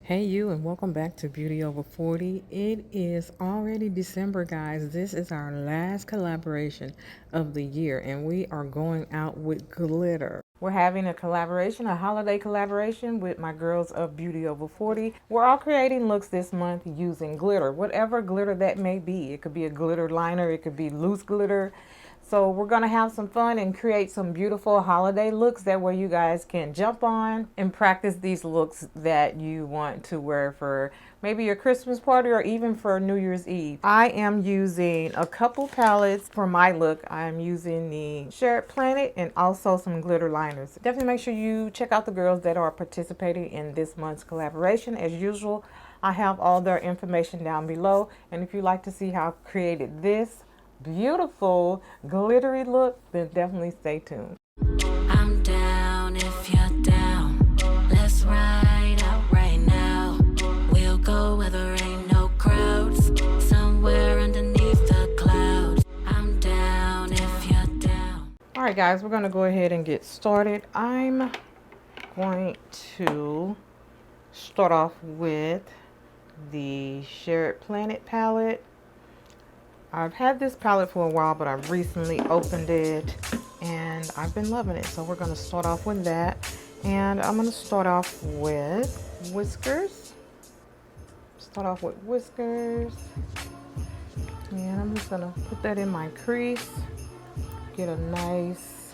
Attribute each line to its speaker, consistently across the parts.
Speaker 1: Hey you, and welcome back to Beauty Over 40. It is already December, guys. This is our last collaboration of the year and we are going out with glitter. We're having a collaboration, a holiday collaboration with my girls of Beauty Over 40. We're all creating looks this month using glitter, whatever glitter that may be. It could be a glitter liner, it could be loose glitter. So we're going to have some fun and create some beautiful holiday looks that way you guys can jump on and practice these looks that you want to wear for maybe your Christmas party or even for New Year's Eve. I am using a couple palettes for my look. I'm using the Shared Planet and also some glitter liners. Definitely make sure you check out the girls that are participating in this month's collaboration. As usual, I have all their information down below. And if you'd like to see how I created this beautiful glittery look, then definitely stay tuned.
Speaker 2: I'm down if you're down. Let's ride out right now. We'll go where there ain't no crowds, somewhere underneath the clouds. I'm down if you're down.
Speaker 1: All right, guys, we're gonna go ahead and get started. I'm going to start off with the Shared Planet palette. I've had this palette for a while, but I've recently opened it and I've been loving it. So we're going to start off with that. And I'm going to start off with whiskers. And I'm just going to put that in my crease. Get a nice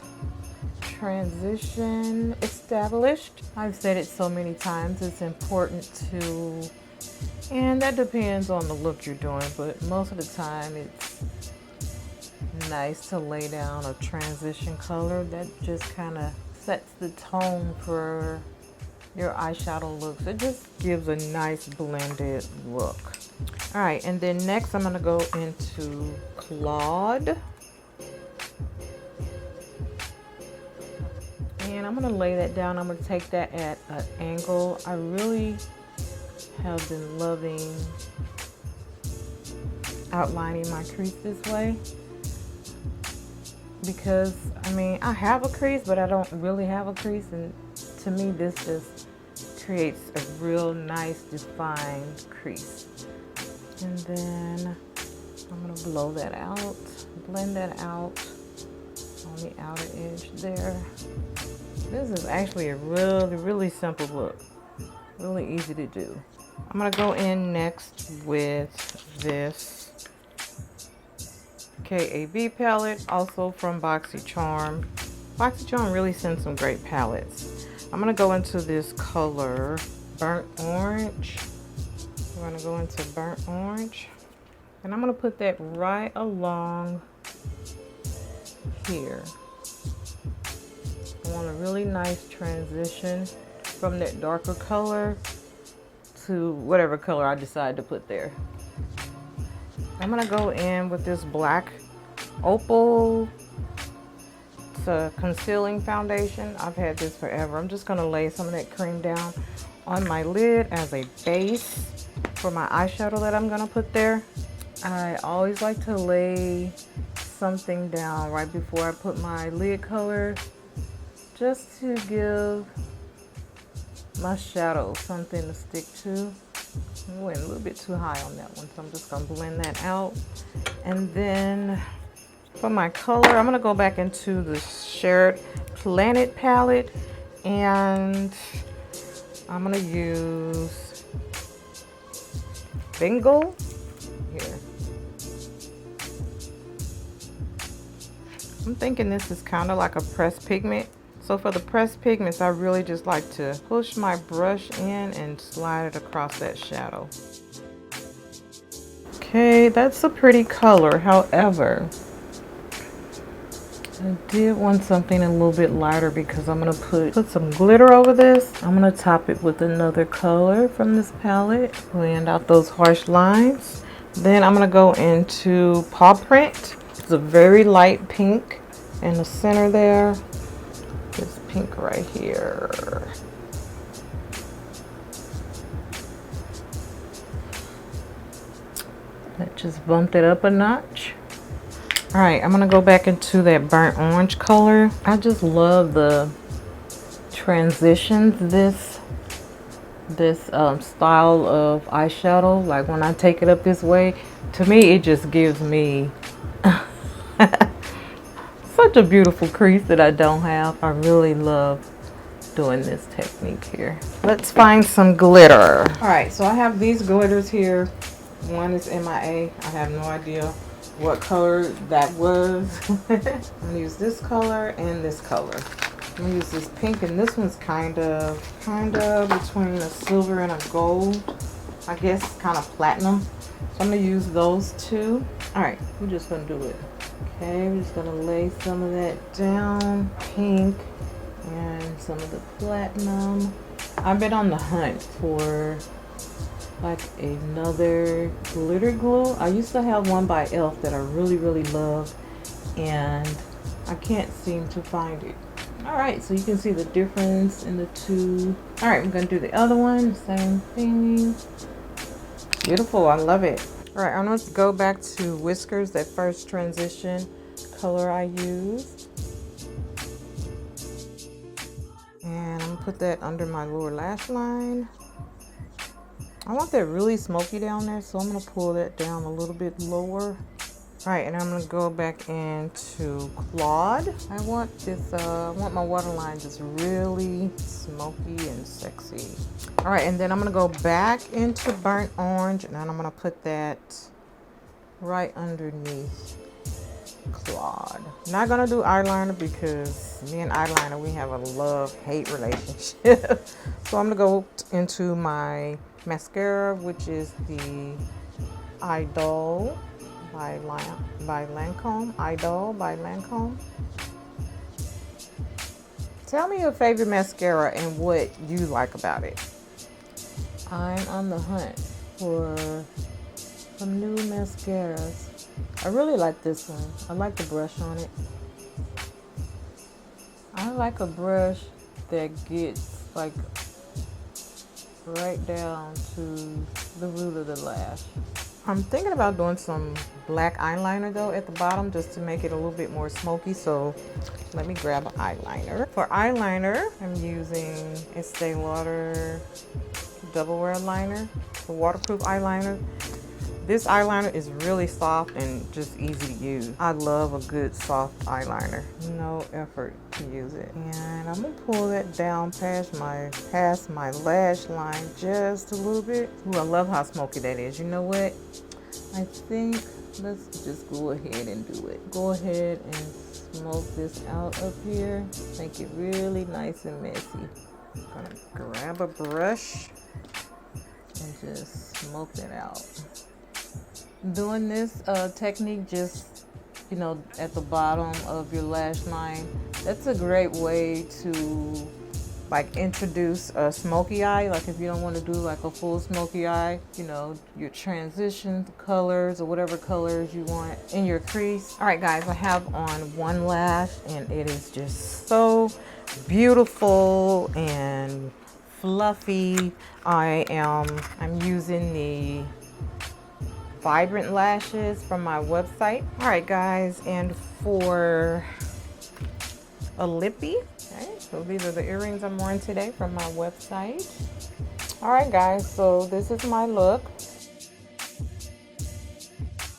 Speaker 1: transition established. I've said it so many times, it's important to, and that depends on the look you're doing, but most of the time it's nice to lay down a transition color that just kind of sets the tone for your eyeshadow looks. It just gives a nice blended look. All right, and then next I'm going to go into Claude. And I'm going to lay that down. I'm going to take that at an angle. I really have been loving outlining my crease this way because I mean I have a crease, but I don't really have a crease, and to me this just creates a real nice defined crease. And then I'm going to blow that out, blend that out on the outer edge there. This is actually a really simple look, really easy to do. I'm going to go in next with this KAB palette, also from BoxyCharm. BoxyCharm really sends some great palettes. I'm going to go into this color, Burnt Orange. I'm going to go into Burnt Orange. And I'm going to put that right along here. I want a really nice transition from that darker color to whatever color I decide to put there. I'm gonna go in with this black Opal. It's a concealing foundation. I've had this forever. I'm just gonna lay some of that cream down on my lid as a base for my eyeshadow that I'm gonna put there. I always like to lay something down right before I put my lid color, just to give my shadow something to stick to. I went a little bit too high on that one, so I'm just going to blend that out. And then for my color, I'm going to go back into the Shared Planet palette, and I'm going to use Bingo here. I'm thinking this is kind of like a pressed pigment. So for the pressed pigments, I really just like to push my brush in and slide it across that shadow. Okay, that's a pretty color. However, I did want something a little bit lighter because I'm going to put some glitter over this. I'm going to top it with another color from this palette. Blend out those harsh lines. Then I'm going to go into Paw Print. It's a very light pink in the center there. This pink right here. That just bumped it up a notch. All right, I'm gonna go back into that burnt orange color. I just love the transitions this this style of eyeshadow. Like when I take it up this way, to me it just gives me such a beautiful crease that I don't have. I really love doing this technique here. Let's find some glitter. All right, so I have these glitters here. One is MIA. I have no idea what color that was. I'm gonna use this color and this color. I'm gonna use this pink, and this one's kind of between a silver and a gold. I guess kind of platinum. So I'm gonna use those two. All right, we're just gonna do it. Okay, we're just gonna lay some of that down, pink, and some of the platinum. I've been on the hunt for like another glitter glue. I used to have one by e.l.f. that I really love, and I can't seem to find it. All right, so you can see the difference in the two. All right, I'm gonna do the other one, same thing. Beautiful, I love it. All right, I'm gonna go back to Whiskers, that first transition color I used. And I'm gonna put that under my lower lash line. I want that really smoky down there, so I'm gonna pull that down a little bit lower. All right, and I'm gonna go back into Claude. I want this, I want my waterline just really smoky and sexy. All right, and then I'm gonna go back into Burnt Orange, and then I'm gonna put that right underneath Claude. Not gonna do eyeliner because me and eyeliner, we have a love-hate relationship. So I'm gonna go into my mascara, which is the Idole by Lancôme. Idole by Lancôme. Tell me your favorite mascara and what you like about it. I'm on the hunt for some new mascaras. I really like this one. I like the brush on it. I like a brush that gets like right down to the root of the lash. I'm thinking about doing some black eyeliner though at the bottom, just to make it a little bit more smoky. So let me grab an eyeliner. For eyeliner, I'm using Estee Lauder Doublewear liner, the waterproof eyeliner. This eyeliner is really soft and just easy to use. I love a good soft eyeliner. No effort to use it. And I'm gonna pull that down past my lash line just a little bit. Ooh, I love how smoky that is. You know what? I think let's just go ahead and do it. Go ahead and smoke this out up here. Make it really nice and messy. I'm gonna grab a brush and just smoke it out. Doing this technique just, you know, at the bottom of your lash line, that's a great way to like introduce a smoky eye. Like if you don't want to do like a full smoky eye, you know, your transition colors or whatever colors you want in your crease. All right guys, I have on one lash and it is just so beautiful and fluffy. I'm using the Vibrant lashes from my website. All right guys, and for a lippy, okay, so these are the earrings I'm wearing today from my website. All right guys, so this is my look.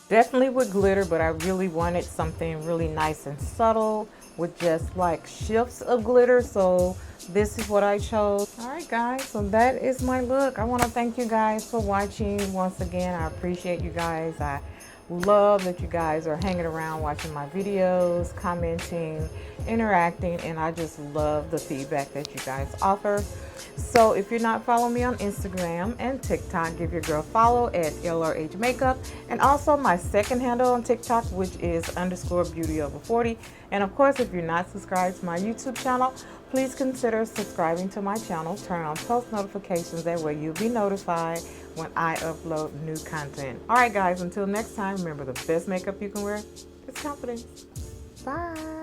Speaker 1: Definitely with glitter, but I really wanted something really nice and subtle with just like shifts of glitter, so this is what I chose. All right guys, so that is my look. I want to thank you guys for watching once again. I appreciate you guys. I love that you guys are hanging around watching my videos, commenting, interacting, and I just love the feedback that you guys offer. So if you're not following me on Instagram and TikTok, give your girl a follow at LRH Makeup, and also my second handle on TikTok, which is _beauty over40. And of course, if you're not subscribed to my YouTube channel, please consider subscribing to my channel. Turn on post notifications, that way you'll be notified when I upload new content. All right guys, until next time, remember the best makeup you can wear is confidence. Bye.